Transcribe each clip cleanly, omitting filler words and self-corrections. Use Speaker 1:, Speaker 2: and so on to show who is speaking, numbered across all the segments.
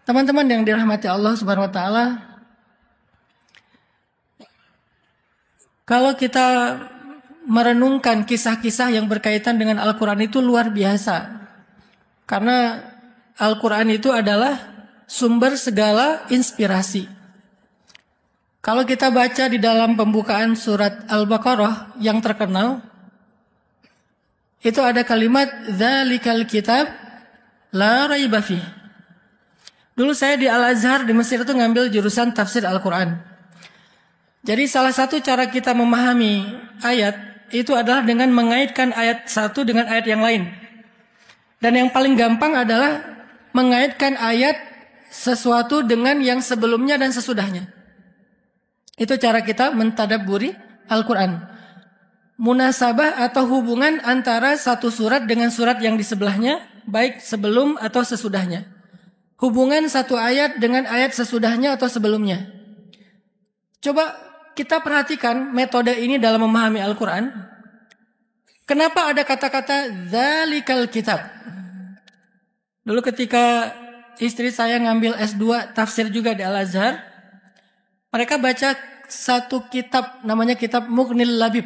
Speaker 1: Teman-teman yang dirahmati Allah Subhanahu wa taala, kalau kita merenungkan kisah-kisah yang berkaitan dengan Al-Qur'an itu luar biasa. Karena Al-Qur'an itu adalah sumber segala inspirasi. Kalau kita baca di dalam pembukaan surat Al-Baqarah yang terkenal, itu ada kalimat dzalikal kitab la raiba fih. Dulu saya di Al-Azhar di Mesir itu ngambil jurusan tafsir Al-Qur'an. Jadi salah satu cara kita memahami ayat itu adalah dengan mengaitkan ayat satu dengan ayat yang lain. Dan yang paling gampang adalah mengaitkan ayat sesuatu dengan yang sebelumnya dan sesudahnya. Itu cara kita mentadabburi Al-Quran. Munasabah atau hubungan antara satu surat dengan surat yang di sebelahnya, baik sebelum atau sesudahnya. Hubungan satu ayat dengan ayat sesudahnya atau sebelumnya. Coba kita perhatikan metode ini dalam memahami Al-Quran. Kenapa ada kata-kata dzalikal kitab? Dulu ketika istri saya ngambil S2 tafsir juga di Al-Azhar, mereka baca satu kitab namanya kitab Mughnil Labib.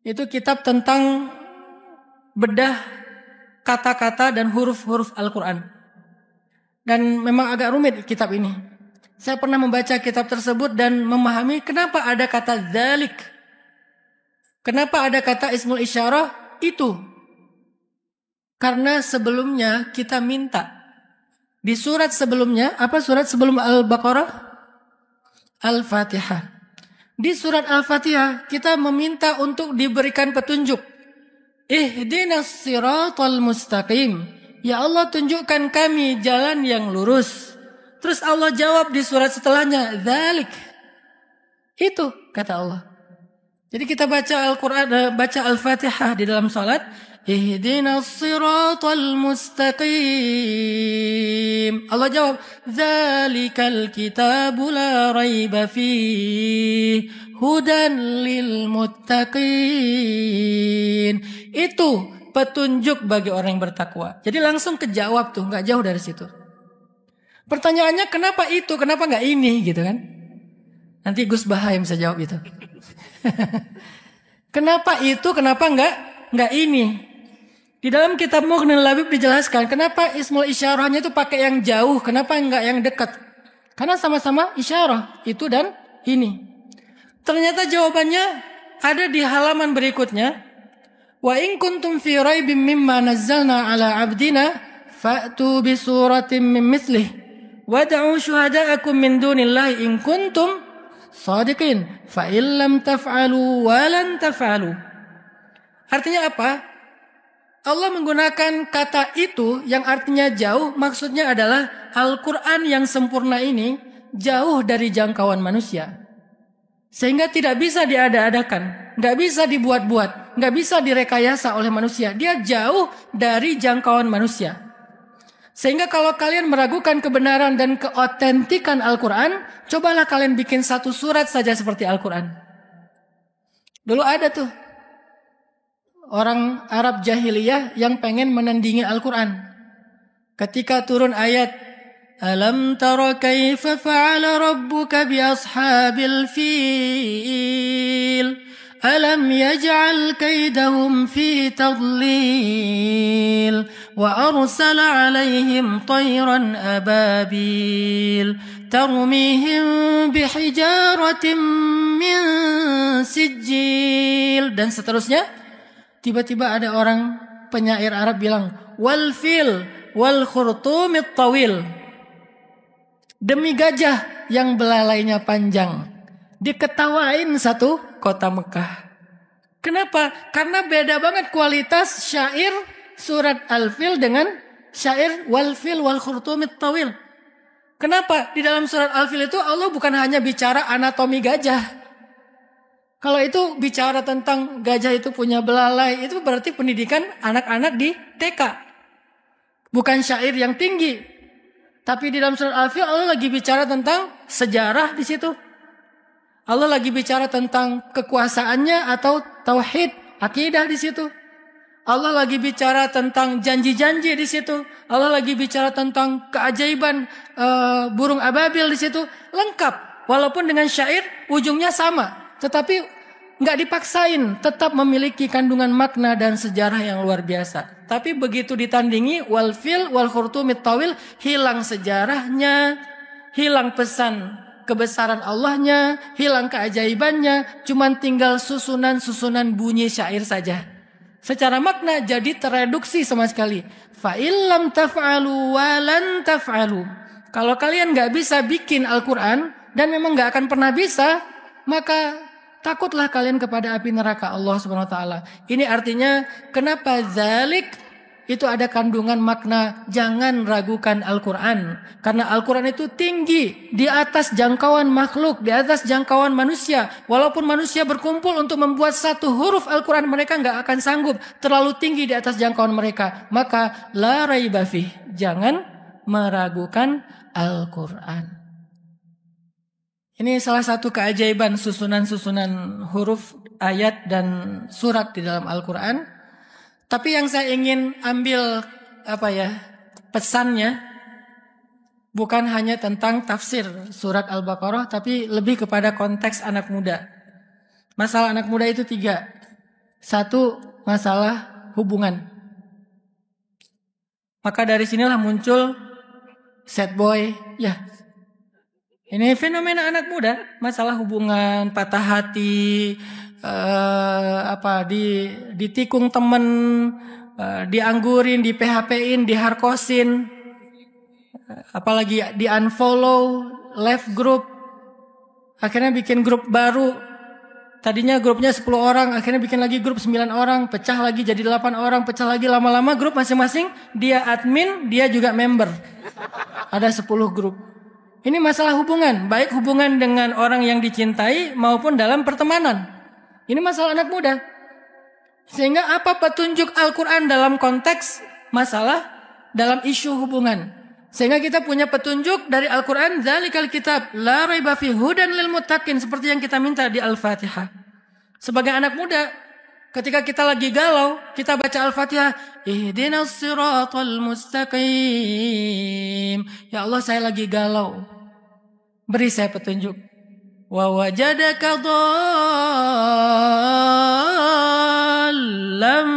Speaker 1: Itu kitab tentang bedah kata-kata dan huruf-huruf Al-Quran. Dan memang agak rumit kitab ini. Saya pernah membaca kitab tersebut dan memahami kenapa ada kata dzalik. Kenapa ada kata ismul isyarah itu. Karena sebelumnya kita minta. Di surat sebelumnya, apa surat sebelum Al-Baqarah? Al-Fatihah. Di surat Al-Fatihah kita meminta untuk diberikan petunjuk. Ihdinas siratal mustaqim. Ya Allah, tunjukkan kami jalan yang lurus. Terus Allah jawab di surat setelahnya, dzalik. Itu kata Allah. Jadi kita baca Al-Quran, baca Al-Fatihah di dalam salat. Ihdinas siratal mustaqim. Allah jawab, dzalikal kitabu la raiba fih, hudan lil muttaqin. Itu petunjuk bagi orang yang bertakwa. Jadi langsung kejawab tuh, nggak jauh dari situ. Pertanyaannya kenapa itu, kenapa nggak ini gitu kan? Nanti Gus Bahaim bisa jawab itu. Kenapa itu, kenapa nggak ini? Di dalam kitab Mughnil Labib dijelaskan kenapa ismul isyarahnya itu pakai yang jauh, kenapa nggak yang dekat? Karena sama-sama isyarah itu dan ini. Ternyata jawabannya ada di halaman berikutnya. Wa in kuntum fi raibim mimma nazzalna ala abdina fa'tu bi suratin min mithlih. Wad'u syuhada'akum min dunillahi in kuntum shadiqin fa in lam taf'alu wa lan taf'alu. Artinya apa? Allah menggunakan kata itu yang artinya jauh, maksudnya adalah Al-Qur'an yang sempurna ini jauh dari jangkauan manusia. Sehingga tidak bisa diada-adakan, enggak bisa dibuat-buat, enggak bisa direkayasa oleh manusia. Dia jauh dari jangkauan manusia. Sehingga kalau kalian meragukan kebenaran dan keotentikan Al-Quran, cobalah kalian bikin satu surat saja seperti Al-Quran. Dulu ada tuh orang Arab jahiliyah yang pengen menandingi Al-Quran. Ketika turun ayat, Alam tara kaifa fa'ala rabbuka bi ashabil fil. Alam yaj'al kaidahum fi tadlil wa arsala 'alaihim tayran ababil tarmihim bihijaratin min sijil, dan seterusnya. Tiba-tiba ada orang penyair Arab bilang, wal fil wal khurtumit tawil. Demi gajah yang belalainya panjang, diketawain satu kota Mekah. Kenapa? Karena beda banget kualitas syair surat Al-Fil dengan syair wal fil wal khurtumit tawil. Kenapa? Di dalam surat Al-Fil itu Allah bukan hanya bicara anatomi gajah. Kalau itu bicara tentang gajah itu punya belalai, itu berarti pendidikan anak-anak di TK. Bukan syair yang tinggi. Tapi di dalam surat Al-Fil Allah lagi bicara tentang sejarah di situ. Allah lagi bicara tentang kekuasaannya atau tauhid, akidah di situ. Allah lagi bicara tentang janji-janji di situ. Allah lagi bicara tentang keajaiban burung ababil di situ. Lengkap. Walaupun dengan syair ujungnya sama. Tetapi nggak dipaksain. Tetap memiliki kandungan makna dan sejarah yang luar biasa. Tapi begitu ditandingi wal fil wal khurtumit tawil, hilang sejarahnya, hilang pesan kebesaran Allahnya, hilang keajaibannya, cuman tinggal susunan-susunan bunyi syair saja. Secara makna jadi tereduksi sama sekali. Fa illam taf'alu wa lan taf'alu. Kalau kalian nggak bisa bikin Al-Quran dan memang nggak akan pernah bisa, maka takutlah kalian kepada api neraka Allah Subhanahu Wa Taala. Ini artinya kenapa zalik itu ada kandungan makna jangan ragukan Al-Quran. Karena Al-Quran itu tinggi di atas jangkauan makhluk, di atas jangkauan manusia. Walaupun manusia berkumpul untuk membuat satu huruf Al-Quran, mereka nggak akan sanggup. Terlalu tinggi di atas jangkauan mereka. Maka la raiba fih, jangan meragukan Al-Quran. Ini salah satu keajaiban susunan-susunan huruf, ayat, dan surat di dalam Al-Quran. Tapi yang saya ingin ambil pesannya bukan hanya tentang tafsir surat Al-Baqarah, tapi lebih kepada konteks anak muda. Masalah anak muda itu 3. 1, masalah hubungan. Maka dari sinilah muncul sad boy, ya. Ini fenomena anak muda, masalah hubungan, patah hati, ditikung temen, dianggurin, di PHP-in, diharkosin, apalagi di unfollow, left group, akhirnya bikin grup baru. Tadinya grupnya 10 orang, akhirnya bikin lagi grup 9 orang, pecah lagi jadi 8 orang, pecah lagi, lama-lama grup masing-masing, dia admin, dia juga member. Ada 10 grup. Ini masalah hubungan, baik hubungan dengan orang yang dicintai maupun dalam pertemanan. Ini masalah anak muda. Sehingga apa petunjuk Al-Quran dalam konteks masalah dalam isu hubungan. Sehingga kita punya petunjuk dari Al-Quran. Dzalikal kitab la raiba fihi hudan lil muttaqin. Seperti yang kita minta di Al-Fatihah. Sebagai anak muda, ketika kita lagi galau, kita baca Al-Fatihah. Ihdinas siratal mustaqim. Ya Allah, saya lagi galau. Beri saya petunjuk. Wa wajadaka dhallam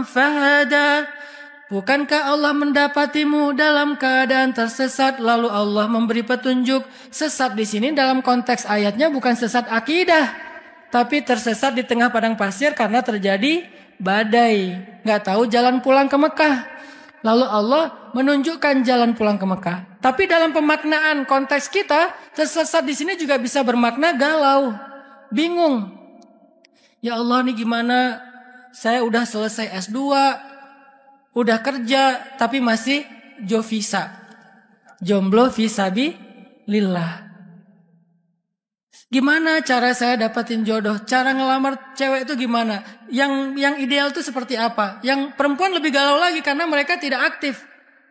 Speaker 1: fahada. Bukankah Allah mendapatimu dalam keadaan tersesat lalu Allah memberi petunjuk? Sesat di sini dalam konteks ayatnya bukan sesat akidah, tapi tersesat di tengah padang pasir karena terjadi badai, enggak tahu jalan pulang ke Mekah. Lalu Allah menunjukkan jalan pulang ke Mekah. Tapi dalam pemaknaan konteks kita, tersesat di sini juga bisa bermakna galau, bingung. Ya Allah, nih gimana? Saya udah selesai S2, udah kerja, tapi masih jovisa. Jomblo fisabilillah. Gimana cara saya dapatin jodoh? Cara ngelamar cewek itu gimana? Yang ideal itu seperti apa? Yang perempuan lebih galau lagi karena mereka tidak aktif.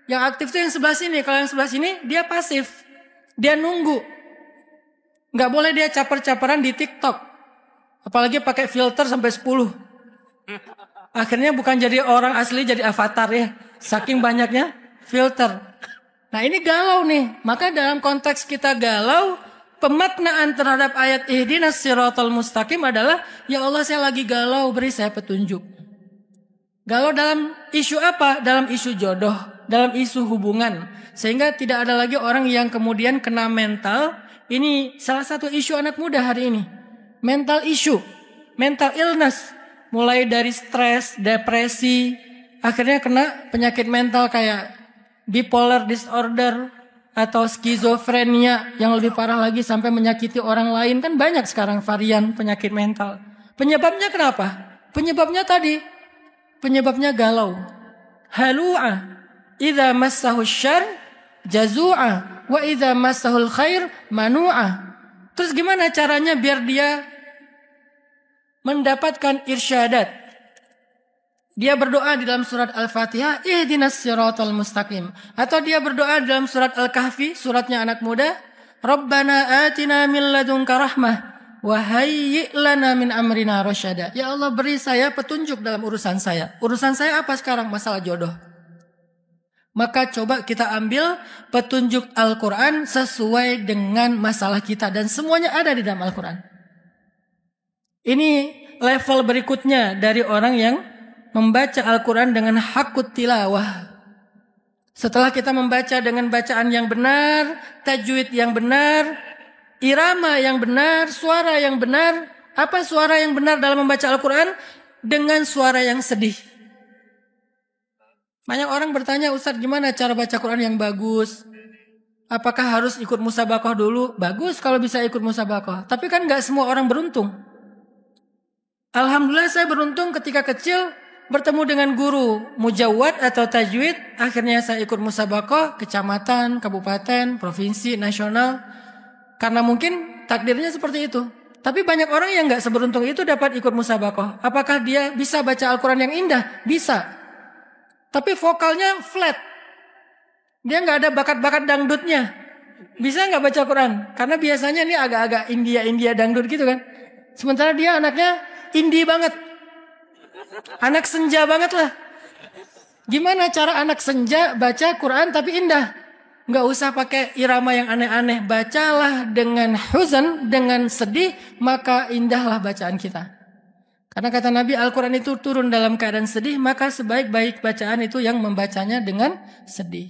Speaker 1: Yang aktif itu yang sebelah sini. Kalau yang sebelah sini dia pasif. Dia nunggu. Nggak boleh dia caper-caperan di TikTok. Apalagi pakai filter sampai 10. Akhirnya bukan jadi orang asli, jadi avatar ya. Saking banyaknya filter. Nah ini galau nih. Maka dalam konteks kita galau, pemaknaan terhadap ayat ihdinas siratal mustaqim adalah, ya Allah saya lagi galau, beri saya petunjuk. Galau dalam isu apa? Dalam isu jodoh, dalam isu hubungan. Sehingga tidak ada lagi orang yang kemudian kena mental. Ini salah satu isu anak muda hari ini. Mental issue, mental illness. Mulai dari stres, depresi, akhirnya kena penyakit mental kayak bipolar disorder, atau skizofrenia yang lebih parah lagi sampai menyakiti orang lain. Kan banyak sekarang varian penyakit mental. Penyebabnya kenapa? Penyebabnya tadi. Penyebabnya galau. Halu'a. Idza massahu syarr jazu'a. Wa idza massahul khair manu'a. Terus gimana caranya biar dia mendapatkan irsyadat? Dia berdoa di dalam surat Al-Fatihah, ihdinas siratal mustaqim. Atau dia berdoa di dalam surat Al-Kahfi, suratnya anak muda, Rabbana atina min ladunka rahmah, wa hayyi' lana min amrina rasyada. Ya Allah, beri saya petunjuk dalam urusan saya. Urusan saya apa sekarang? Masalah jodoh. Maka coba kita ambil petunjuk Al-Quran sesuai dengan masalah kita. Dan semuanya ada di dalam Al-Quran. Ini level berikutnya dari orang yang membaca Al-Quran dengan hakut tilawah. Setelah kita membaca dengan bacaan yang benar, tajwid yang benar, irama yang benar, suara yang benar. Apa suara yang benar dalam membaca Al-Quran? Dengan suara yang sedih. Banyak orang bertanya, Ustadz gimana cara baca Quran yang bagus? Apakah harus ikut musabaqah dulu? Bagus kalau bisa ikut musabaqah. Tapi kan gak semua orang beruntung. Alhamdulillah saya beruntung ketika kecil bertemu dengan guru mujawwad atau tajwid. Akhirnya saya ikut musabaqah, kecamatan, kabupaten, provinsi, nasional. Karena mungkin takdirnya seperti itu. Tapi banyak orang yang gak seberuntung itu dapat ikut musabaqah. Apakah dia bisa baca Al-Quran yang indah? Bisa. Tapi vokalnya flat. Dia gak ada bakat-bakat dangdutnya. Bisa gak baca Quran? Karena biasanya ini agak-agak India dangdut gitu kan. Sementara dia anaknya indie banget. Anak senja banget lah. Gimana cara anak senja baca Quran tapi indah? Gak usah pakai irama yang aneh-aneh. Bacalah dengan huzan, dengan sedih, maka indahlah bacaan kita. Karena kata Nabi, Al-Quran itu turun dalam keadaan sedih, maka sebaik-baik bacaan itu yang membacanya dengan sedih.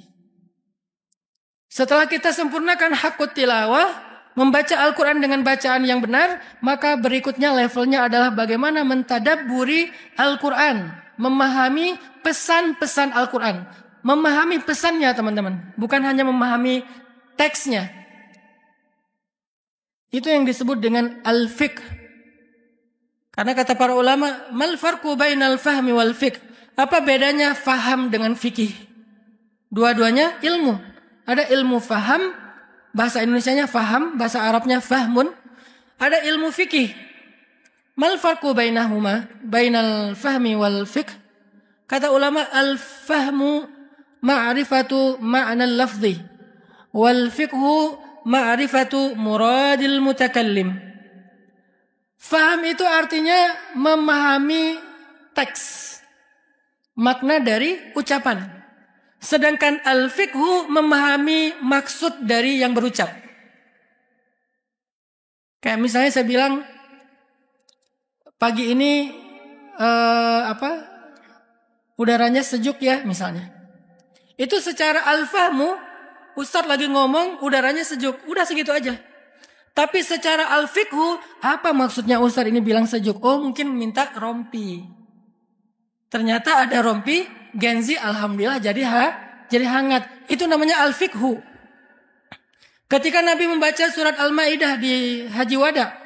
Speaker 1: Setelah kita sempurnakan hakut tilawah, membaca Al-Quran dengan bacaan yang benar, maka berikutnya levelnya adalah bagaimana mentadabburi Al-Quran. Memahami pesan-pesan Al-Quran. Memahami pesannya teman-teman. Bukan hanya memahami teksnya. Itu yang disebut dengan al-fiqh. Karena kata para ulama, mal farqu bainal fahmi wal fiqh. Apa bedanya faham dengan fikih? Dua-duanya ilmu. Ada ilmu faham, bahasa Indonesianya faham, bahasa Arabnya fahmun. Ada ilmu fikih. Mal farqu bainahuma, bainal fahmi wal fiqh. Kata ulama, al-fahmu ma'rifatu ma'nal lafzi, wal fiqhu ma'rifatu muradil mutakallim. Faham itu artinya memahami teks, makna dari ucapan. Sedangkan al-fiqhu memahami maksud dari yang berucap. Kayak misalnya saya bilang, pagi ini udaranya sejuk ya misalnya. Itu secara al-fahmu, Ustadz lagi ngomong udaranya sejuk, udah segitu aja. Tapi secara al-fiqhu, apa maksudnya Ustadz ini bilang sejuk? Oh mungkin minta rompi. Ternyata ada rompi, Genzi alhamdulillah jadi hangat. Itu namanya al-fiqhu. Ketika Nabi membaca surat Al-Maidah di Haji Wada.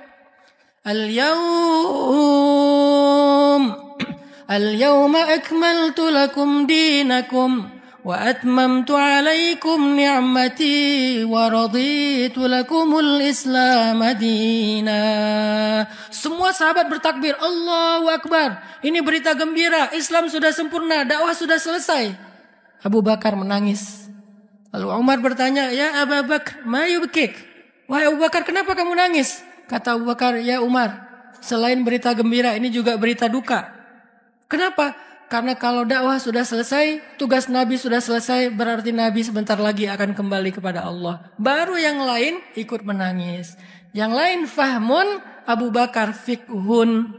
Speaker 1: Al-yawma akmaltu lakum dinakum. Wa atmamtu alaikum ni'mati wa raditu lakumul Islam madina. Semua sahabat bertakbir, Allahu Akbar. Ini berita gembira, Islam sudah sempurna, dakwah sudah selesai. Abu Bakar menangis. Lalu Umar bertanya, ya Abu Bakar, ma yubkik? Wahai Abu Bakar, kenapa kamu nangis? Kata Abu Bakar, ya Umar, selain berita gembira, ini juga berita duka. Kenapa? Karena kalau dakwah sudah selesai, tugas Nabi sudah selesai, berarti Nabi sebentar lagi akan kembali kepada Allah. Baru yang lain ikut menangis. Yang lain fahmun, Abu Bakar fiqhun.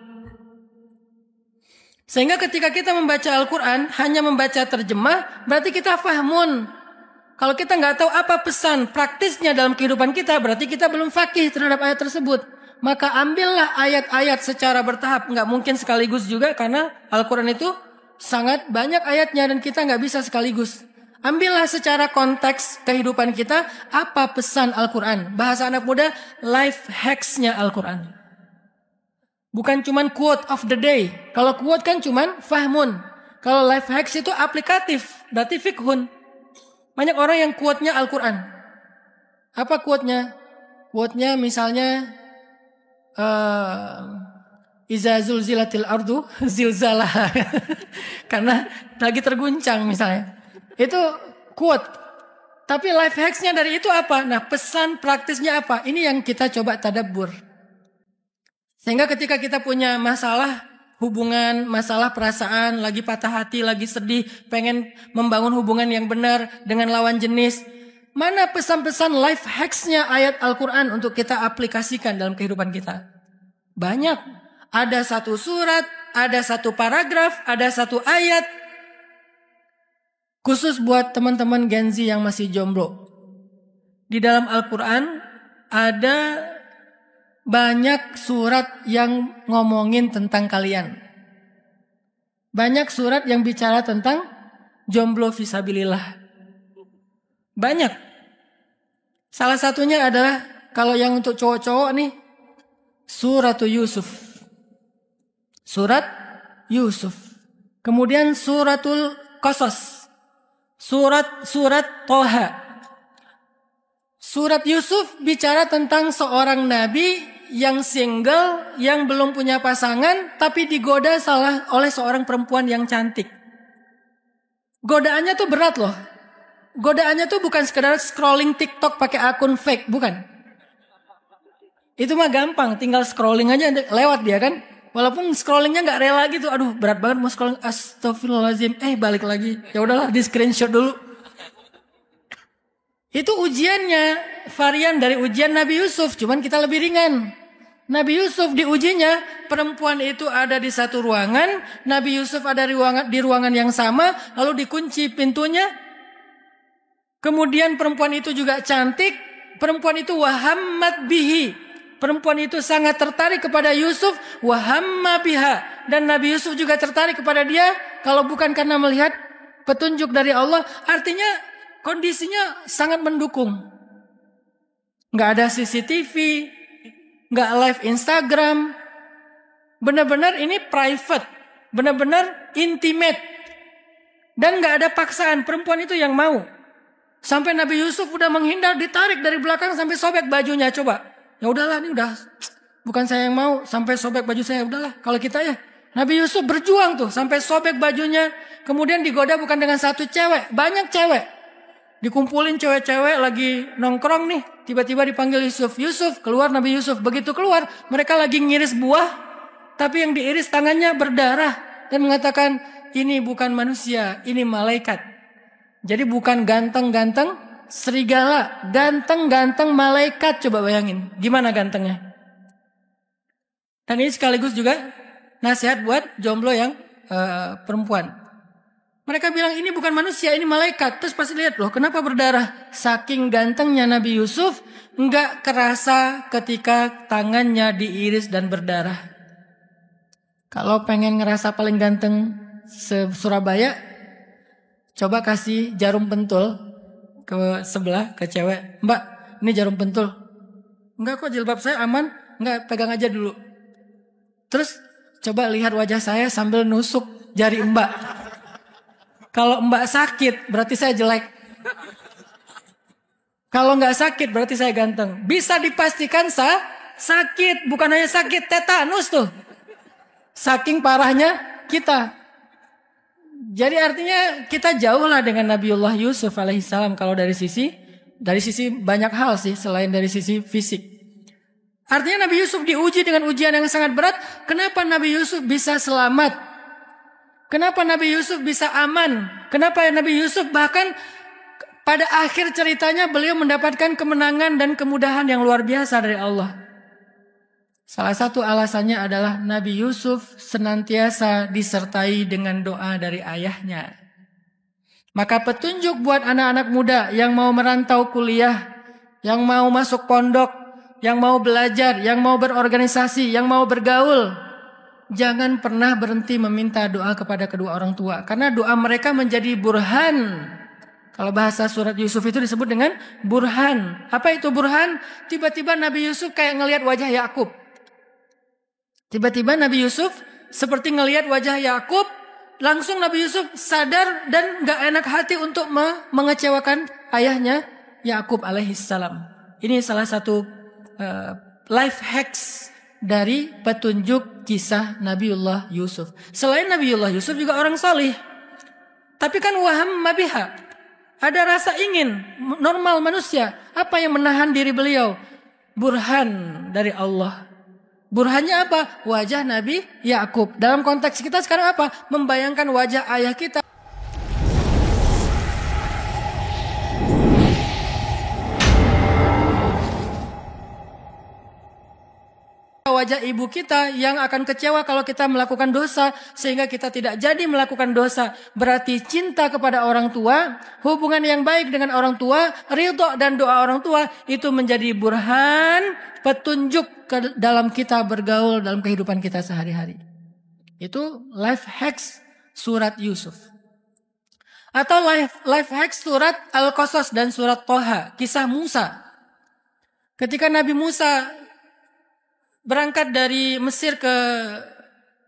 Speaker 1: Sehingga ketika kita membaca Al-Quran, hanya membaca terjemah, berarti kita fahmun. Kalau kita nggak tahu apa pesan praktisnya dalam kehidupan kita, berarti kita belum faqih terhadap ayat tersebut. Maka ambillah ayat-ayat secara bertahap. Nggak mungkin sekaligus juga, karena Al-Quran itu sangat banyak ayatnya dan kita nggak bisa sekaligus. Ambillah secara konteks kehidupan kita, apa pesan Al-Quran. Bahasa anak muda, life hacks-nya Al-Quran. Bukan cuman quote of the day. Kalau quote kan cuman fahmun. Kalau life hacks itu aplikatif, berarti fiqhun. Banyak orang yang quote-nya Al-Quran. Apa quote-nya? Quote-nya misalnya, Iza zulzilatil ardu zilzalah. Karena lagi terguncang misalnya. Itu quote. Tapi life hacks-nya dari itu apa? Nah, pesan praktisnya apa? Ini yang kita coba tadabbur. Sehingga ketika kita punya masalah hubungan, masalah perasaan, lagi patah hati, lagi sedih, pengen membangun hubungan yang benar dengan lawan jenis, mana pesan-pesan life hacks-nya ayat Al-Quran untuk kita aplikasikan dalam kehidupan kita? Banyak. Ada satu surat, ada satu paragraf, ada satu ayat. Khusus buat teman-teman Gen Z yang masih jomblo. Di dalam Al-Quran ada banyak surat yang ngomongin tentang kalian. Banyak surat yang bicara tentang jomblo fisabilillah. Banyak. Salah satunya adalah kalau yang untuk cowok-cowok nih, Suratul Yusuf. Surat Yusuf. Kemudian Suratul Qasas. Surat Toha. Surat Yusuf bicara tentang seorang nabi yang single, yang belum punya pasangan, tapi digoda oleh seorang perempuan yang cantik. Godaannya tuh berat loh. Godaannya tuh bukan sekedar scrolling TikTok pakai akun fake, bukan. Itu mah gampang, tinggal scrolling aja lewat dia kan. Walaupun scrollingnya nggak rela gitu, aduh berat banget mau scrolling, astagfirullahaladzim, balik lagi. Ya udahlah, di screenshot dulu. Itu ujiannya, varian dari ujian Nabi Yusuf, cuman kita lebih ringan. Nabi Yusuf diujinya, perempuan itu ada di satu ruangan, Nabi Yusuf ada di ruangan yang sama, lalu dikunci pintunya. Kemudian perempuan itu juga cantik, perempuan itu wahammat bihi. Perempuan itu sangat tertarik kepada Yusuf, wahamma biha. Dan Nabi Yusuf juga tertarik kepada dia, kalau bukan karena melihat petunjuk dari Allah, artinya kondisinya sangat mendukung. Nggak ada CCTV, nggak live Instagram. Benar-benar ini private, benar-benar intimate. Dan nggak ada paksaan, perempuan itu yang mau. Sampai Nabi Yusuf udah menghindar, ditarik dari belakang sampai sobek bajunya. Coba, ya udahlah, ini udah bukan saya yang mau, sampai sobek baju saya. Udahlah, kalau kita ya. Nabi Yusuf berjuang tuh sampai sobek bajunya. Kemudian digoda bukan dengan satu cewek, banyak cewek. Dikumpulin cewek-cewek lagi nongkrong nih. Tiba-tiba dipanggil Yusuf. Yusuf, keluar Nabi Yusuf. Begitu keluar, mereka lagi ngiris buah. Tapi yang diiris tangannya berdarah. Dan mengatakan, ini bukan manusia, ini malaikat. Jadi bukan ganteng-ganteng serigala. Ganteng-ganteng malaikat. Coba bayangin, gimana gantengnya. Dan ini sekaligus juga nasihat buat jomblo yang perempuan. Mereka bilang ini bukan manusia, ini malaikat. Terus pasti lihat loh, kenapa berdarah? Saking gantengnya Nabi Yusuf, nggak kerasa ketika tangannya diiris dan berdarah. Kalau pengen ngerasa paling ganteng se-Surabaya, coba kasih jarum pentul ke sebelah, ke cewek. Mbak, ini jarum pentul. Enggak kok, jilbab saya aman. Enggak, pegang aja dulu. Terus coba lihat wajah saya sambil nusuk jari Mbak. Kalau Mbak sakit, berarti saya jelek. Kalau nggak sakit, berarti saya ganteng. Bisa dipastikan sakit. Bukan hanya sakit, tetanus tuh. Saking parahnya kita. Jadi artinya kita jauh lah dengan Nabiullah Yusuf alaihissalam. Kalau dari sisi banyak hal sih, selain dari sisi fisik. Artinya Nabi Yusuf diuji dengan ujian yang sangat berat. Kenapa Nabi Yusuf bisa selamat? Kenapa Nabi Yusuf bisa aman? Kenapa Nabi Yusuf bahkan pada akhir ceritanya beliau mendapatkan kemenangan dan kemudahan yang luar biasa dari Allah? Salah satu alasannya adalah Nabi Yusuf senantiasa disertai dengan doa dari ayahnya. Maka petunjuk buat anak-anak muda yang mau merantau kuliah, yang mau masuk pondok, yang mau belajar, yang mau berorganisasi, yang mau bergaul, jangan pernah berhenti meminta doa kepada kedua orang tua. Karena doa mereka menjadi burhan. Kalau bahasa surat Yusuf itu disebut dengan burhan. Apa itu burhan? Tiba-tiba Nabi Yusuf kayak ngelihat wajah Yakub. Tiba-tiba Nabi Yusuf seperti ngelihat wajah Yakub. Langsung Nabi Yusuf sadar dan gak enak hati untuk mengecewakan ayahnya Yakub alaihissalam. Ini salah satu life hacks dari petunjuk kisah Nabiullah Yusuf. Selain Nabiullah Yusuf juga orang salih. Tapi kan wahamma biha. Ada rasa ingin, normal manusia. Apa yang menahan diri beliau? Burhan dari Allah. Burhannya apa? Wajah Nabi Yakub. Dalam konteks kita sekarang apa? Membayangkan wajah ayah kita. Wajah ibu kita yang akan kecewa kalau kita melakukan dosa sehingga kita tidak jadi melakukan dosa. Berarti cinta kepada orang tua, hubungan yang baik dengan orang tua, ridho dan doa orang tua itu menjadi burhan, petunjuk ke dalam kita bergaul dalam kehidupan kita sehari-hari. Itu life hacks surat Yusuf. Atau life hacks surat Al-Qasas dan surat Toha, kisah Musa. Ketika Nabi Musa berangkat dari Mesir ke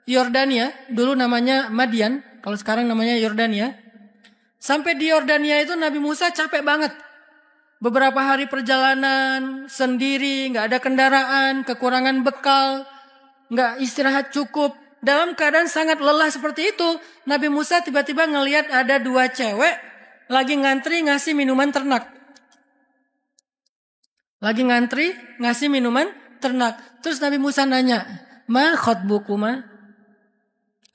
Speaker 1: Yordania, dulu namanya Madian, kalau sekarang namanya Yordania. Sampai di Yordania itu Nabi Musa capek banget. Beberapa hari perjalanan sendiri, gak ada kendaraan, kekurangan bekal, gak istirahat cukup. Dalam keadaan sangat lelah seperti itu, Nabi Musa tiba-tiba ngelihat ada 2 cewek lagi ngantri ngasih minuman ternak. Lagi ngantri ngasih minuman ternak. Terus Nabi Musa nanya, "Ma khatbukuma?"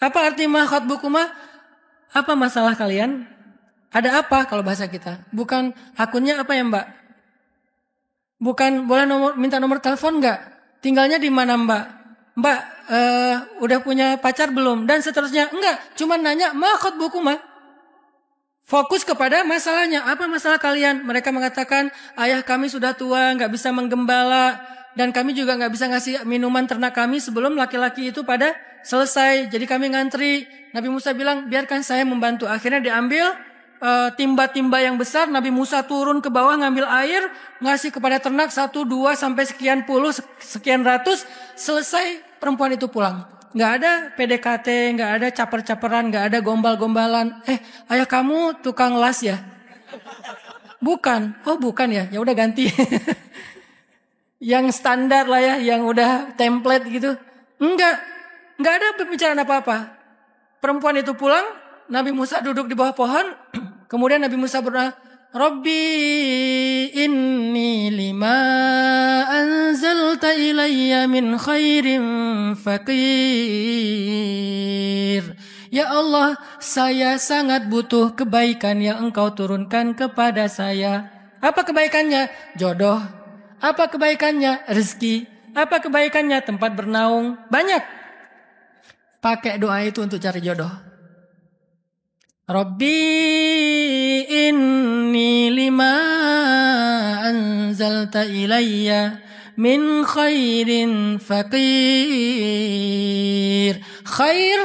Speaker 1: Apa arti ma khatbukuma? Apa masalah kalian? Ada apa kalau bahasa kita? Bukan akunnya apa ya, Mbak? Bukan boleh minta nomor telepon enggak? Tinggalnya di mana, Mbak? Mbak, udah punya pacar belum? Dan seterusnya. Enggak, cuma nanya ma khatbukuma. Fokus kepada masalahnya. Apa masalah kalian? Mereka mengatakan, ayah kami sudah tua, enggak bisa menggembala. Dan kami juga nggak bisa ngasih minuman ternak kami sebelum laki-laki itu pada selesai. Jadi kami ngantri. Nabi Musa bilang, biarkan saya membantu. Akhirnya diambil timba-timba yang besar. Nabi Musa turun ke bawah ngambil air. Ngasih kepada ternak 1, 2 sampai sekian puluh, sekian ratus. Selesai perempuan itu pulang. Nggak ada PDKT, nggak ada caper-caperan, nggak ada gombal-gombalan. Ayah kamu tukang las ya? Bukan. Oh bukan ya? Ya udah ganti. Yang standar lah ya, yang udah template gitu. Enggak ada pembicaraan apa-apa. Perempuan itu pulang, Nabi Musa duduk di bawah pohon. Kemudian Nabi Musa berdoa, Rabbi inni lima anzalta ilayya min khairin faqir. Ya Allah, saya sangat butuh kebaikan yang engkau turunkan kepada saya. Apa kebaikannya? Jodoh. Apa kebaikannya? Rezeki. Apa kebaikannya? Tempat bernaung. Banyak. Pakai doa itu untuk cari jodoh. Rabbi inni lima anzalta ilayya min khairin faqir. Khair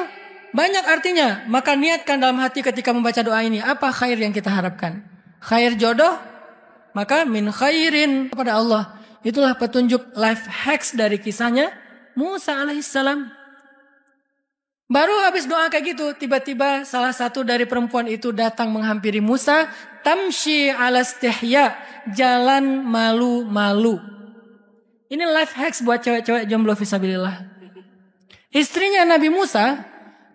Speaker 1: banyak artinya. Maka niatkan dalam hati ketika membaca doa ini. Apa khair yang kita harapkan? Khair jodoh? Maka min khairin kepada Allah. Itulah petunjuk life hacks dari kisahnya Musa alaihissalam. Baru habis doa kayak gitu, tiba-tiba salah satu dari perempuan itu datang menghampiri Musa. Tamshi ala istihya, jalan malu-malu. Ini life hacks buat cewek-cewek jomblo fisabilillah. Istrinya Nabi Musa,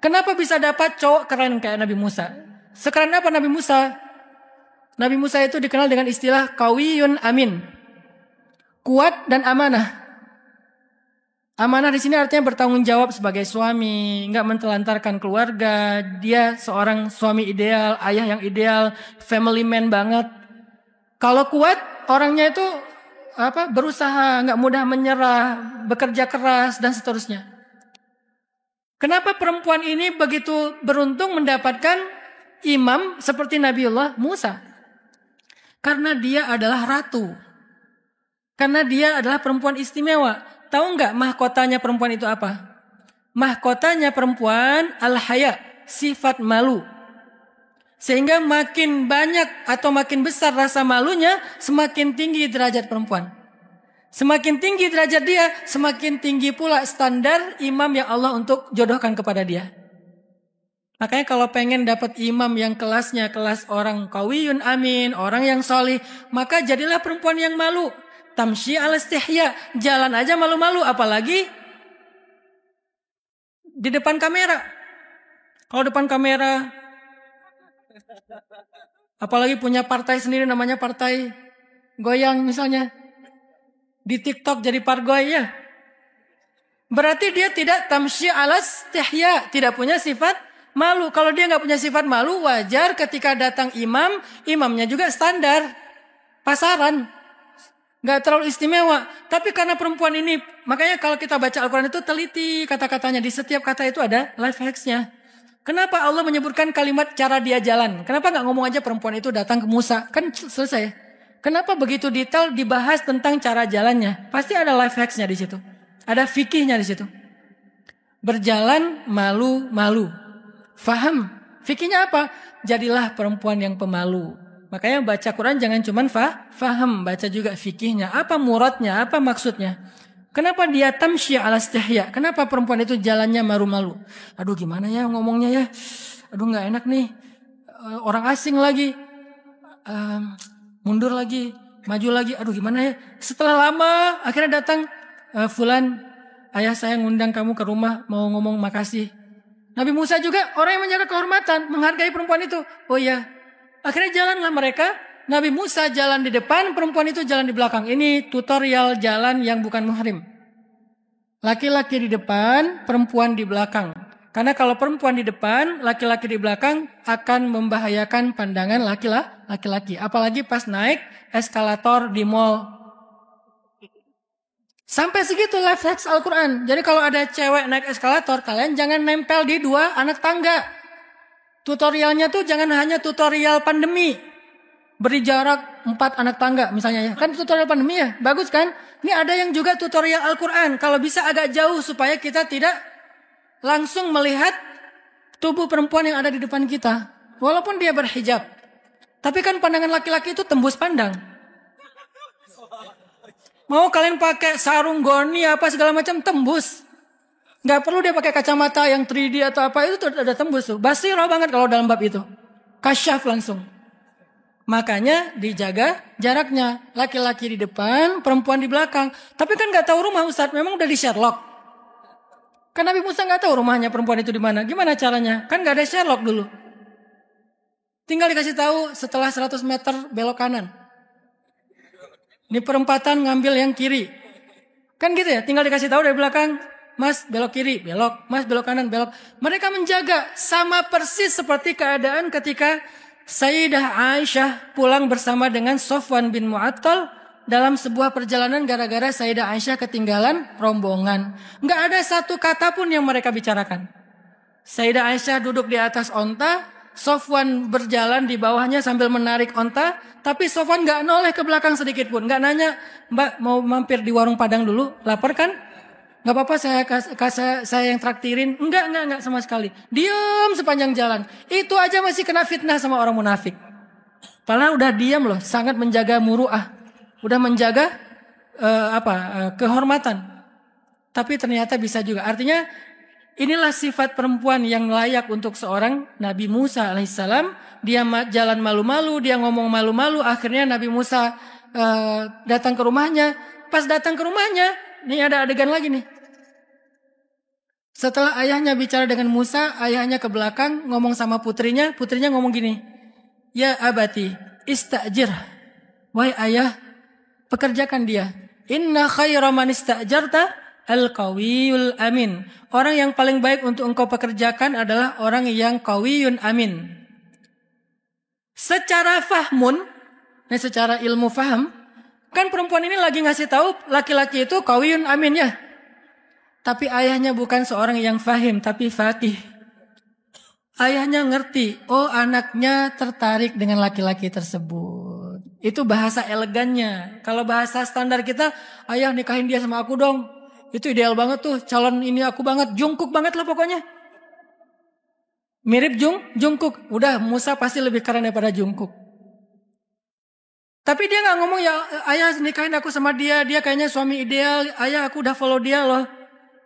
Speaker 1: kenapa bisa dapat cowok keren kayak Nabi Musa? Sekeren apa Nabi Musa? Nabi Musa itu dikenal dengan istilah qawiyun amin. Kuat dan amanah. Amanah di sini artinya bertanggung jawab sebagai suami, enggak mentelantarkan keluarga. Dia seorang suami ideal, ayah yang ideal, family man banget. Kalau kuat, orangnya itu berusaha, enggak mudah menyerah, bekerja keras dan seterusnya. Kenapa perempuan ini begitu beruntung mendapatkan imam seperti Nabiullah Musa? Karena dia adalah ratu. Karena dia adalah perempuan istimewa. Tahu nggak mahkotanya perempuan itu apa? Mahkotanya perempuan al-haya, sifat malu. Sehingga makin banyak atau makin besar rasa malunya, semakin tinggi derajat perempuan. Semakin tinggi derajat dia, semakin tinggi pula standar imam yang Allah untuk jodohkan kepada dia. Makanya kalau pengen dapat imam yang kelasnya kelas orang qawiyun amin, orang yang solih, maka jadilah perempuan yang malu. Tamshi ala istihya, jalan aja malu-malu, apalagi di depan kamera. Kalau depan kamera, apalagi punya partai sendiri namanya partai goyang misalnya. Di TikTok jadi pargoy ya. Berarti dia tidak tamsyi alas istihya, tidak punya sifat malu. Kalau dia nggak punya sifat malu, wajar ketika datang imam, imamnya juga standar, pasaran, nggak terlalu istimewa. Tapi karena perempuan ini, makanya kalau kita baca Al-Quran itu teliti kata-katanya, di setiap kata itu ada life hacksnya. Kenapa Allah menyebutkan kalimat cara dia jalan? Kenapa nggak ngomong aja perempuan itu datang ke Musa? Kan selesai. Kenapa begitu detail dibahas tentang cara jalannya? Pasti ada life hacksnya di situ. Ada fikihnya di situ. Berjalan malu-malu. Faham? Fikihnya apa? Jadilah perempuan yang pemalu. Makanya baca Quran jangan cuma faham, baca juga fikihnya. Apa muradnya? Apa maksudnya? Kenapa dia tamsyi ala istihya? Kenapa perempuan itu jalannya malu-malu? Aduh gimana ya ngomongnya ya? Aduh nggak enak nih. Orang asing lagi. Mundur lagi, maju lagi. Aduh gimana ya? Setelah lama akhirnya datang Fulan, ayah saya ngundang kamu ke rumah mau ngomong makasih. Nabi Musa juga orang yang menjaga kehormatan, menghargai perempuan itu. Oh iya, akhirnya jalanlah mereka. Nabi Musa jalan di depan, perempuan itu jalan di belakang. Ini tutorial jalan yang bukan muhrim. Laki-laki di depan, perempuan di belakang. Karena kalau perempuan di depan, laki-laki di belakang akan membahayakan pandangan laki-laki. Apalagi pas naik eskalator di mall. Sampai segitu life hacks Al-Quran. Jadi kalau ada cewek naik eskalator, kalian jangan nempel di dua anak tangga. Tutorialnya tuh jangan hanya tutorial pandemi. Beri jarak 4 anak tangga misalnya ya. Kan tutorial pandemi ya, bagus kan? Ini ada yang juga tutorial Al-Quran. Kalau bisa agak jauh supaya kita tidak langsung melihat tubuh perempuan yang ada di depan kita. Walaupun dia berhijab. Tapi kan pandangan laki-laki itu tembus pandang. Mau kalian pakai sarung goni apa segala macam tembus. Gak perlu dia pakai kacamata yang 3D atau apa, itu tuh ada tembus tuh. Basirah banget kalau dalam bab itu. Kasyaf langsung. Makanya dijaga jaraknya. Laki-laki di depan, perempuan di belakang. Tapi kan gak tahu rumah Ustaz, memang udah di Sherlock. Kan Nabi Musa gak tahu rumahnya perempuan itu di mana. Gimana caranya? Kan gak ada Sherlock dulu. Tinggal dikasih tahu setelah 100 meter belok kanan. Di perempatan ngambil yang kiri. Kan gitu ya, tinggal dikasih tahu dari belakang, Mas belok kiri, belok, Mas belok kanan, belok. Mereka menjaga sama persis seperti keadaan ketika Sayyidah Aisyah pulang bersama dengan Sofwan bin Mu'attal dalam sebuah perjalanan gara-gara Sayyidah Aisyah ketinggalan rombongan. Nggak ada satu kata pun yang mereka bicarakan. Sayyidah Aisyah duduk di atas onta, Sofwan berjalan di bawahnya sambil menarik onta, tapi Sofwan gak noleh ke belakang sedikit pun. Gak nanya, Mbak mau mampir di warung Padang dulu, lapar kan? Gak apa-apa saya yang traktirin. Enggak sama sekali. Diam sepanjang jalan. Itu aja masih kena fitnah sama orang munafik. Padahal udah diam loh, sangat menjaga muru'ah. Udah menjaga kehormatan. Tapi ternyata bisa juga. Artinya inilah sifat perempuan yang layak untuk seorang Nabi Musa alaihissalam. Dia jalan malu-malu, dia ngomong malu-malu. Akhirnya Nabi Musa datang ke rumahnya. Pas datang ke rumahnya, ini ada adegan lagi nih. Setelah ayahnya bicara dengan Musa, ayahnya ke belakang ngomong sama putrinya. Putrinya ngomong gini, Ya abati, istajir. Wahai ayah, pekerjakan dia. Inna khaira man istajarta al-qawiyul amin. Orang yang paling baik untuk engkau pekerjakan adalah orang yang qawiyun amin. Secara fahmun, secara ilmu faham, kan perempuan ini lagi ngasih tahu laki-laki itu qawiyun amin ya. Tapi ayahnya bukan seorang yang fahim, tapi faqih. Ayahnya ngerti, oh anaknya tertarik dengan laki-laki tersebut. Itu bahasa elegannya. Kalau bahasa standar kita, ayah nikahin dia sama aku dong. Itu ideal banget tuh, calon ini aku banget, Jungkook banget lah pokoknya. Mirip Jungkook. Udah Musa pasti lebih keren daripada Jungkook. Tapi dia gak ngomong ya ayah nikahin aku sama dia, dia kayaknya suami ideal, ayah aku udah follow dia loh.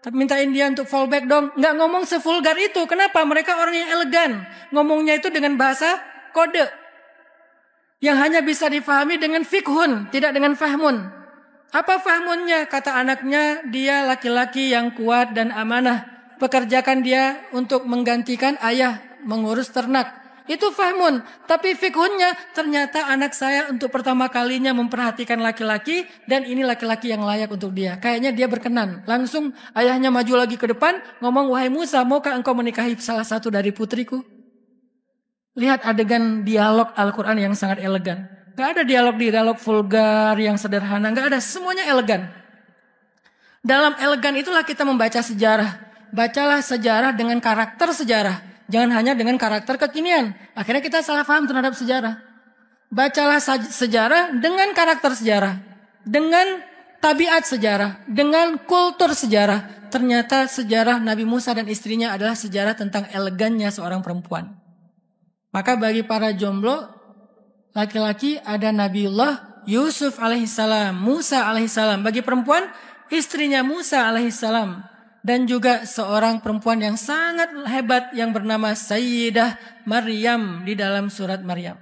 Speaker 1: Tapi mintain dia untuk fallback dong. Gak ngomong sevulgar itu. Kenapa? Mereka orang yang elegan. Ngomongnya itu dengan bahasa kode. Yang hanya bisa difahami dengan fikhun, tidak dengan fahmun. Apa fahmunnya? Kata anaknya, dia laki-laki yang kuat dan amanah. Pekerjakan dia untuk menggantikan ayah mengurus ternak. Itu fahmun. Tapi fikhunnya ternyata anak saya untuk pertama kalinya memperhatikan laki-laki dan ini laki-laki yang layak untuk dia. Kayaknya dia berkenan. Langsung ayahnya maju lagi ke depan ngomong, wahai Musa, maukah engkau menikahi salah satu dari putriku? Lihat adegan dialog Al-Quran yang sangat elegan. Gak ada dialog vulgar yang sederhana. Gak ada, semuanya elegan. Dalam elegan itulah kita membaca sejarah. Bacalah sejarah dengan karakter sejarah. Jangan hanya dengan karakter kekinian. Akhirnya kita salah paham terhadap sejarah. Bacalah sejarah dengan karakter sejarah. Dengan tabiat sejarah. Dengan kultur sejarah. Ternyata sejarah Nabi Musa dan istrinya adalah sejarah tentang elegannya seorang perempuan. Maka bagi para jomblo, laki-laki ada Nabiullah Yusuf alaihissalam, Musa alaihissalam. Bagi perempuan, istrinya Musa alaihissalam. Dan juga seorang perempuan yang sangat hebat yang bernama Sayyidah Maryam di dalam surat Maryam.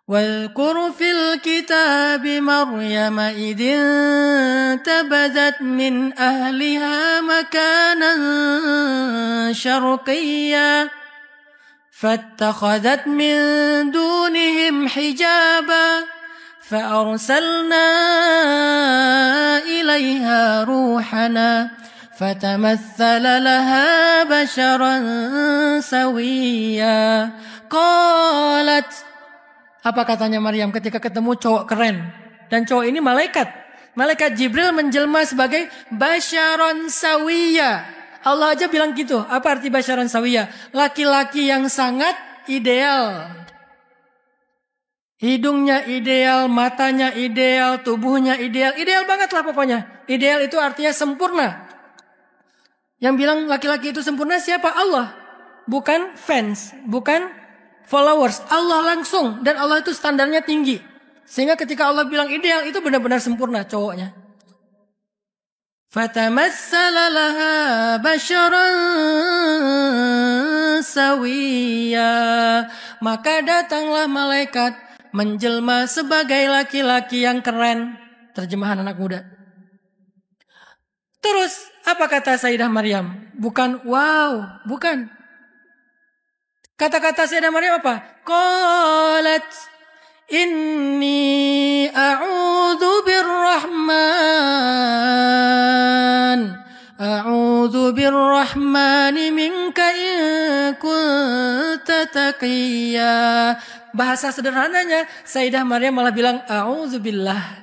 Speaker 1: Wadhkur fil kitabi Maryam idin tabadat min ahliha makanan syarqiyya fattakhadhat min dunihim hijaba فأرسلنا إليها روحنا فتمثل لها بشرا سويا قالت. Apa katanya Maryam ketika ketemu cowok keren? Dan cowok ini malaikat. Malaikat Jibril menjelma sebagai basyaron sawiya. Allah aja bilang gitu. Apa arti basyaron sawiya? Laki-laki yang sangat ideal. Hidungnya ideal, matanya ideal, tubuhnya ideal. Ideal banget lah pokoknya. Ideal itu artinya sempurna. Yang bilang laki-laki itu sempurna siapa? Allah. Bukan fans, bukan followers. Allah langsung. Dan Allah itu standarnya tinggi. Sehingga ketika Allah bilang ideal itu benar-benar sempurna cowoknya. Fatamassala laha basyaran sawiya. Maka datanglah malaikat menjelma sebagai laki-laki yang keren. Terjemahan anak muda. Terus apa kata Sayyidah Maryam? Bukan wow, bukan. Kata-kata Sayyidah Maryam apa? Qalat inni a'udzu birrahmani minka in kunta taqiyya. Bahasa sederhananya, Sayyidah Maryam malah bilang a'udzubillah.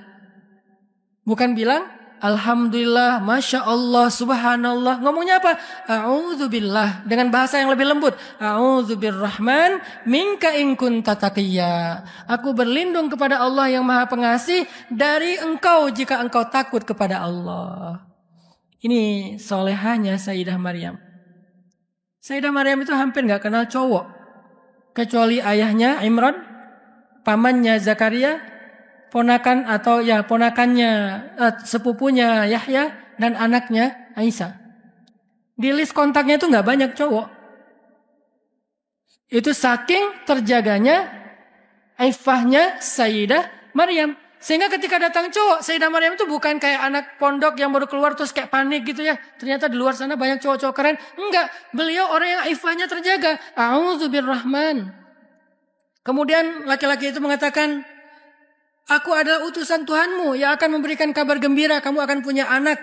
Speaker 1: Bukan bilang alhamdulillah, masya Allah, subhanallah. Ngomongnya apa? A'udzubillah. Dengan bahasa yang lebih lembut. A'udzubirrahman minka in kunta taqiyya. Aku berlindung kepada Allah yang Maha Pengasih dari engkau jika engkau takut kepada Allah. Ini solehahnya Sayyidah Maryam. Sayyidah Maryam itu hampir gak kenal cowok. Kecuali ayahnya Imran, pamannya Zakaria, ponakannya sepupunya Yahya dan anaknya Aisyah. Di list kontaknya itu nggak banyak cowok. Itu saking terjaganya ifahnya Sayyidah Maryam. Sehingga ketika datang cowok, Sayyidah Maryam itu bukan kayak anak pondok yang baru keluar terus kayak panik gitu ya. Ternyata di luar sana banyak cowok-cowok keren. Enggak, beliau orang yang ifahnya terjaga. A'udzubirrahman. Kemudian laki-laki itu mengatakan, aku adalah utusan Tuhanmu yang akan memberikan kabar gembira. Kamu akan punya anak.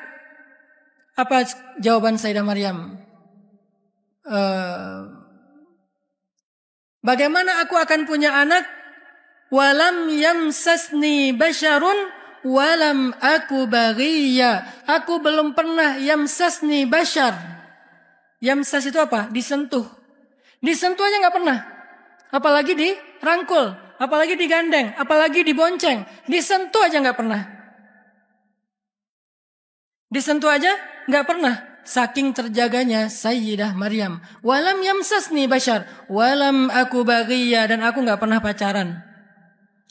Speaker 1: Apa jawaban Sayyidah Maryam? Bagaimana aku akan punya anak? Walam yamsasni basyarun walam aku baghiyya. Aku belum pernah yamsasni basyar. Yamsas itu apa? Disentuh. Disentuh aja gak pernah. Apalagi dirangkul. Apalagi digandeng. Apalagi dibonceng. Disentuh aja gak pernah. Disentuh aja gak pernah. Saking terjaganya Sayyidah Maryam. Walam yamsasni basyar. Walam aku baghiyya. Dan aku gak pernah pacaran.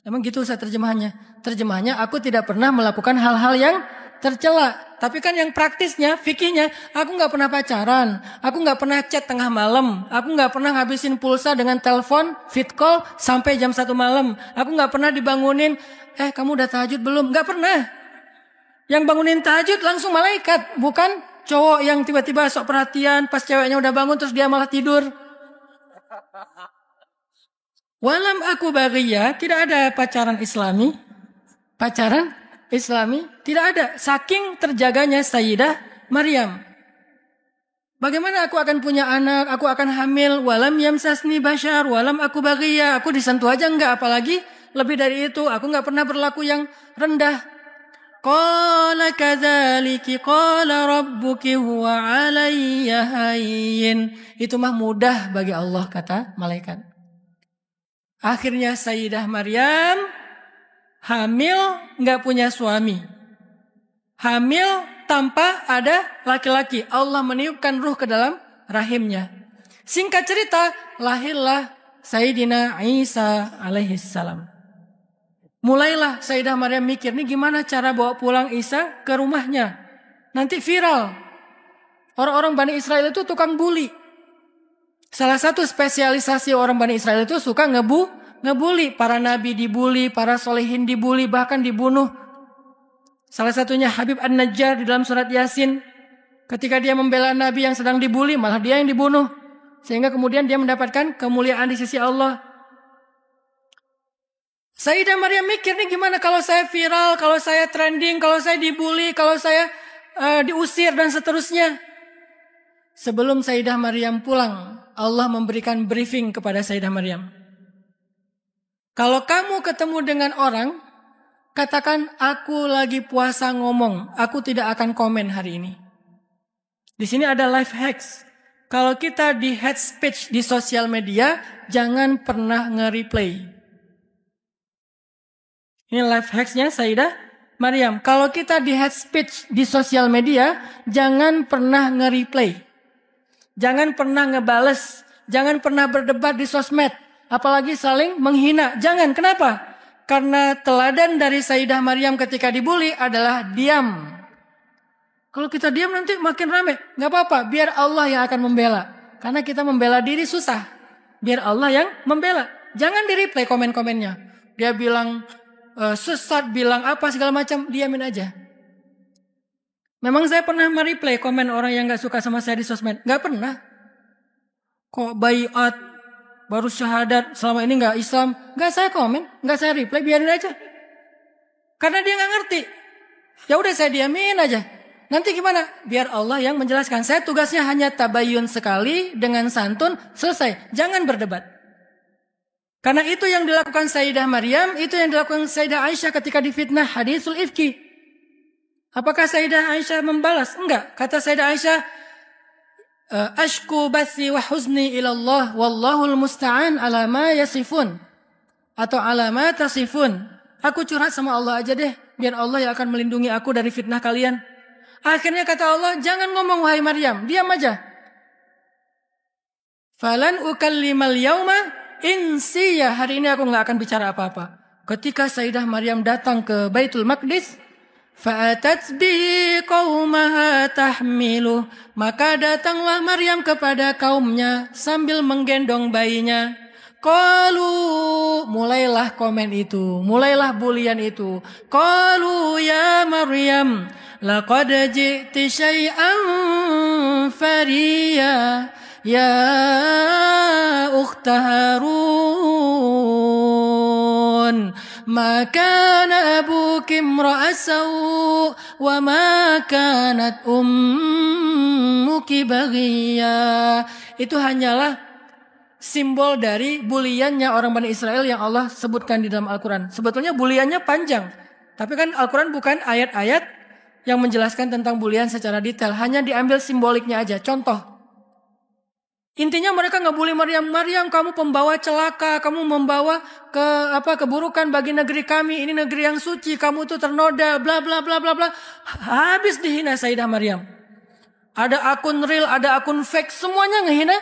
Speaker 1: Emang gitu Ustaz terjemahannya? Terjemahannya aku tidak pernah melakukan hal-hal yang tercela. Tapi kan yang praktisnya, fikihnya, aku gak pernah pacaran. Aku gak pernah chat tengah malam. Aku gak pernah ngabisin pulsa dengan telepon, fit call sampai jam 1 malam. Aku gak pernah dibangunin, kamu udah tahajud belum? Gak pernah. Yang bangunin tahajud langsung malaikat. Bukan cowok yang tiba-tiba sok perhatian pas ceweknya udah bangun terus dia malah tidur. Walam aku baghiyya, tidak ada pacaran Islami. Pacaran Islami tidak ada. Saking terjaganya Sayyidah Maryam. Bagaimana aku akan punya anak, aku akan hamil, walam yamsasni bashar, walam aku baghiyya, aku disentuh aja enggak, apalagi lebih dari itu, aku enggak pernah berlaku yang rendah. Qala kadzaliki qala rabbuki huwa 'alayya hayyin. Itu mah mudah bagi Allah, kata malaikat. Akhirnya Sayyidah Maryam hamil enggak punya suami. Hamil tanpa ada laki-laki. Allah meniupkan ruh ke dalam rahimnya. Singkat cerita, lahirlah Sayyidina Isa alaihissalam. Mulailah Sayyidah Maryam mikir, nih gimana cara bawa pulang Isa ke rumahnya. Nanti viral. Orang-orang Bani Israel itu tukang bully. Salah satu spesialisasi orang Bani Israel itu suka ngebully. Para nabi dibully, para solehin dibully, bahkan dibunuh. Salah satunya Habib An-Najjar di dalam surat Yasin. Ketika dia membela nabi yang sedang dibully, malah dia yang dibunuh. Sehingga kemudian dia mendapatkan kemuliaan di sisi Allah. Sayyidah Maryam mikir, nih gimana kalau saya viral, kalau saya trending, kalau saya dibully, kalau saya diusir dan seterusnya. Sebelum Sayyidah Maryam pulang, Allah memberikan briefing kepada Sayyidah Maryam. Kalau kamu ketemu dengan orang, katakan aku lagi puasa ngomong, aku tidak akan komen hari ini. Di sini ada life hacks. Kalau kita di head speech di sosial media, jangan pernah nge-replay. Ini life hacksnya Sayyidah Maryam. Kalau kita di head speech di sosial media, jangan pernah nge-replay. Jangan pernah ngebales. Jangan pernah berdebat di sosmed. Apalagi saling menghina. Jangan. Kenapa? Karena teladan dari Sayyidah Maryam ketika dibully adalah diam. Kalau kita diam nanti makin rame. Gak apa-apa. Biar Allah yang akan membela. Karena kita membela diri susah. Biar Allah yang membela. Jangan di-replay komen-komennya. Dia bilang sesat, bilang apa segala macam, diamin aja. Memang saya pernah mereplay komen orang yang gak suka sama saya di sosmed? Gak pernah. Kok baiat, baru syahadat, selama ini gak Islam? Gak saya komen, gak saya replay, biarin aja. Karena dia gak ngerti. Ya udah saya diamin aja. Nanti gimana? Biar Allah yang menjelaskan. Saya tugasnya hanya tabayun sekali dengan santun, selesai. Jangan berdebat. Karena itu yang dilakukan Sayyidah Maryam, itu yang dilakukan Sayyidah Aisyah ketika difitnah hadisul ifki. Apakah Sayyidah Aisyah membalas? Enggak. Kata Sayyidah Aisyah, ashku bathi wa huzni ilallah wallahul musta'an ala ma yasifun. Atau ala ma tasifun. Aku curhat sama Allah aja deh, biar Allah yang akan melindungi aku dari fitnah kalian. Akhirnya kata Allah, jangan ngomong wahai Maryam, diam aja. Falan ukallimal yauma insiya, hari ini aku gak akan bicara apa-apa. Ketika Sayyidah Maryam datang ke Baitul Maqdis, fa'atat bihi qaumaha tahmiluh, maka datanglah Maryam kepada kaumnya sambil menggendong bayinya. Qalu, mulailah komen itu, mulailah bulian itu. Qalu ya Maryam, laqad ji'ti syai'an fariya. Ya ukhta Harun, ma kana abuki imra'a saw' wa ma kanat ummuki baghiyya. Itu hanyalah simbol dari buliannya orang Bani Israel yang Allah sebutkan di dalam Al-Quran. Sebetulnya buliannya panjang. Tapi kan Al-Quran bukan ayat-ayat yang menjelaskan tentang bulian secara detail. Hanya diambil simboliknya aja, contoh. Intinya mereka ngebully Maryam. Maryam, kamu pembawa celaka, kamu membawa keburukan bagi negeri kami. Ini negeri yang suci, kamu tuh ternoda, bla bla bla bla bla. Habis dihina Sayyidah Maryam. Ada akun real, ada akun fake, semuanya ngehina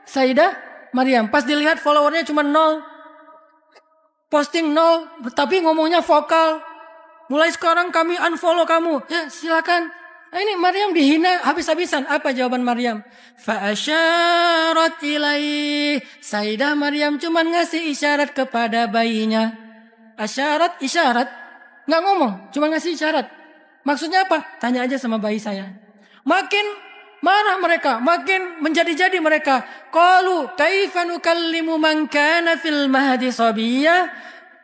Speaker 1: Sayyidah Maryam. Pas dilihat followernya cuma 0. Posting 0, tapi ngomongnya vokal. Mulai sekarang kami unfollow kamu. Ya silakan. Ini Maryam dihina habis-habisan. Apa jawaban Maryam? Fa'asyarat ilaih. Sayyidah Maryam cuma ngasih isyarat kepada bayinya. Asyarat, isyarat. Nggak ngomong, cuma ngasih isyarat. Maksudnya apa? Tanya aja sama bayi saya. Makin marah mereka, makin menjadi-jadi mereka. Qalu kaifa nukallimu man kana fil mahdi sabiyya?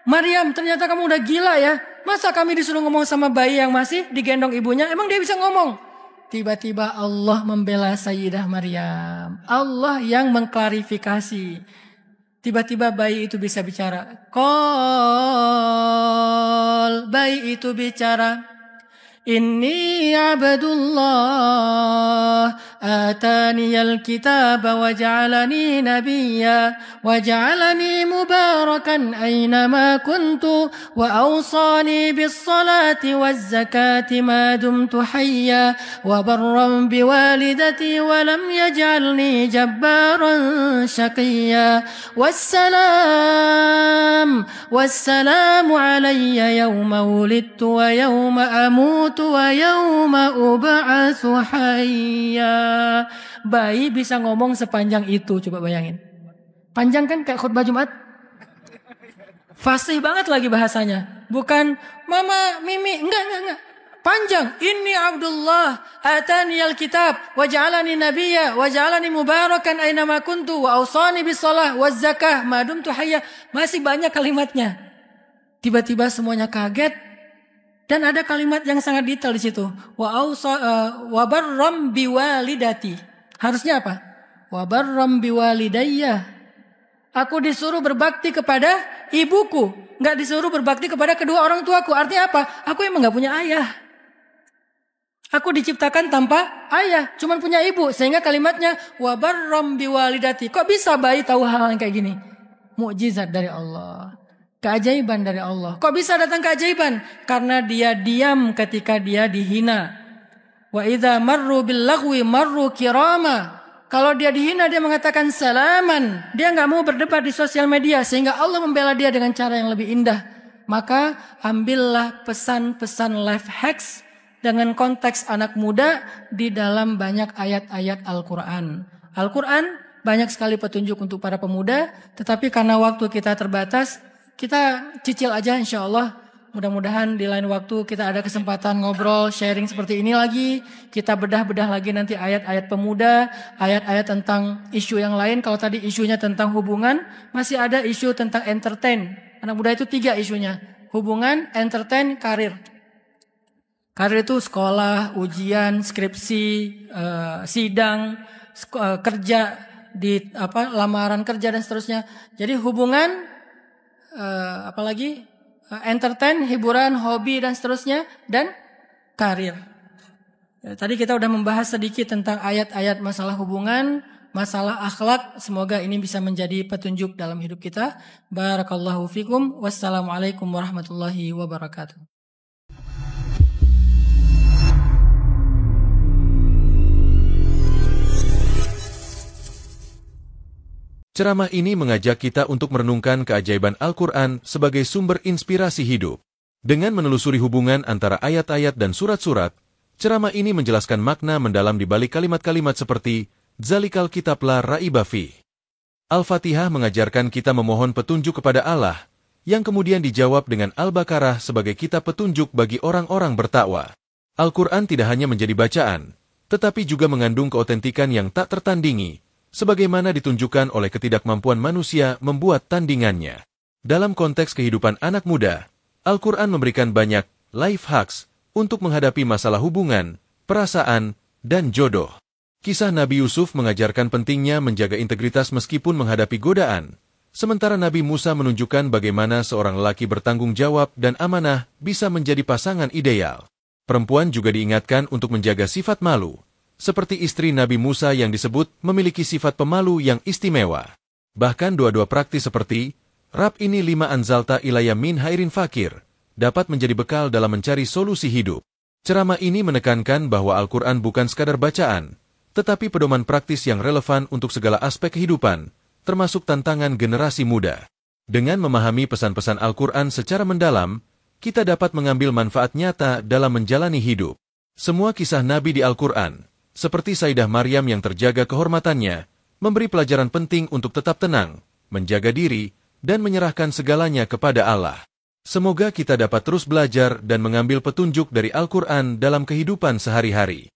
Speaker 1: Maryam, ternyata kamu udah gila ya. Masa kami disuruh ngomong sama bayi yang masih digendong ibunya? Emang dia bisa ngomong? Tiba-tiba Allah membela Sayyidah Maryam. Allah yang mengklarifikasi. Tiba-tiba bayi itu bisa bicara. Qal, bayi itu bicara. Inni abdullah atani alkitaba wa ja'alani nabiyya wa ja'alani mubarakan aynama kuntu wa awsani bis salati waz zakati ma dumtu hayya wa barran biwalidati wa lam yaj'alni jabbaran shaqiyya wassalamu alayya yawma wulidtu wa yawma amut wa yawma ub'atsu hayya. Bayi bisa ngomong sepanjang itu, coba bayangin. Panjang kan kayak khutbah Jumat? Fasih banget lagi bahasanya. Bukan mama, mimi, enggak. Panjang. Inni Abdullah atani alkitab wa ja'alani nabiyya wa ja'alani mubarakan aina ma kuntu wa awsani bis shalah waz zakah ma dumtu hayya. Masih banyak kalimatnya. Tiba-tiba semuanya kaget. Dan ada kalimat yang sangat detail di situ. Wa barram biwalidati. Harusnya apa? Wa barram biwalidayya. Aku disuruh berbakti kepada ibuku, enggak disuruh berbakti kepada kedua orang tuaku. Artinya apa? Aku emang enggak punya ayah. Aku diciptakan tanpa ayah, cuman punya ibu. Sehingga kalimatnya wa barram biwalidati. Kok bisa bayi tahu hal yang kayak gini? Mukjizat dari Allah. Keajaiban dari Allah. Kok bisa datang keajaiban? Karena dia diam ketika dia dihina. Wa idza marru bil lagwi marru kirama. Kalau dia dihina dia mengatakan salaman. Dia enggak mau berdebat di sosial media sehingga Allah membela dia dengan cara yang lebih indah. Maka ambillah pesan-pesan life hacks dengan konteks anak muda di dalam banyak ayat-ayat Al-Qur'an. Al-Qur'an banyak sekali petunjuk untuk para pemuda, tetapi karena waktu kita terbatas, kita cicil aja insya Allah. Mudah-mudahan di lain waktu kita ada kesempatan ngobrol, sharing seperti ini lagi. Kita bedah-bedah lagi nanti ayat-ayat pemuda, ayat-ayat tentang isu yang lain. Kalau tadi isunya tentang hubungan, masih ada isu tentang entertain. Anak muda itu 3 isunya. Hubungan, entertain, karir. Karir itu sekolah, ujian, skripsi, sidang, kerja, lamaran kerja dan seterusnya. Jadi hubungan, apalagi entertain, hiburan, hobi dan seterusnya, dan karir. Tadi kita udah membahas sedikit tentang ayat-ayat masalah hubungan, masalah akhlak. Semoga ini bisa menjadi petunjuk dalam hidup kita. Barakallahu fikum. Wassalamualaikum warahmatullahi wabarakatuh.
Speaker 2: Ceramah ini mengajak kita untuk merenungkan keajaiban Al-Quran sebagai sumber inspirasi hidup. Dengan menelusuri hubungan antara ayat-ayat dan surat-surat, ceramah ini menjelaskan makna mendalam di balik kalimat-kalimat seperti Zalikal kitab la raiba fih. Al-Fatihah mengajarkan kita memohon petunjuk kepada Allah, yang kemudian dijawab dengan Al-Baqarah sebagai kitab petunjuk bagi orang-orang bertakwa. Al-Quran tidak hanya menjadi bacaan, tetapi juga mengandung keotentikan yang tak tertandingi, sebagaimana ditunjukkan oleh ketidakmampuan manusia membuat tandingannya. Dalam konteks kehidupan anak muda, Al-Quran memberikan banyak life hacks untuk menghadapi masalah hubungan, perasaan, dan jodoh. Kisah Nabi Yusuf mengajarkan pentingnya menjaga integritas meskipun menghadapi godaan, sementara Nabi Musa menunjukkan bagaimana seorang lelaki bertanggung jawab dan amanah bisa menjadi pasangan ideal. Perempuan juga diingatkan untuk menjaga sifat malu, seperti istri Nabi Musa yang disebut memiliki sifat pemalu yang istimewa. Bahkan dua-dua praktis seperti, Rab ini 5 anzalta ilaya min hairin fakir, dapat menjadi bekal dalam mencari solusi hidup. Ceramah ini menekankan bahwa Al-Quran bukan sekadar bacaan, tetapi pedoman praktis yang relevan untuk segala aspek kehidupan, termasuk tantangan generasi muda. Dengan memahami pesan-pesan Al-Quran secara mendalam, kita dapat mengambil manfaat nyata dalam menjalani hidup. Semua kisah Nabi di Al-Quran, seperti Sayyidah Maryam yang terjaga kehormatannya, memberi pelajaran penting untuk tetap tenang, menjaga diri, dan menyerahkan segalanya kepada Allah. Semoga kita dapat terus belajar dan mengambil petunjuk dari Al-Quran dalam kehidupan sehari-hari.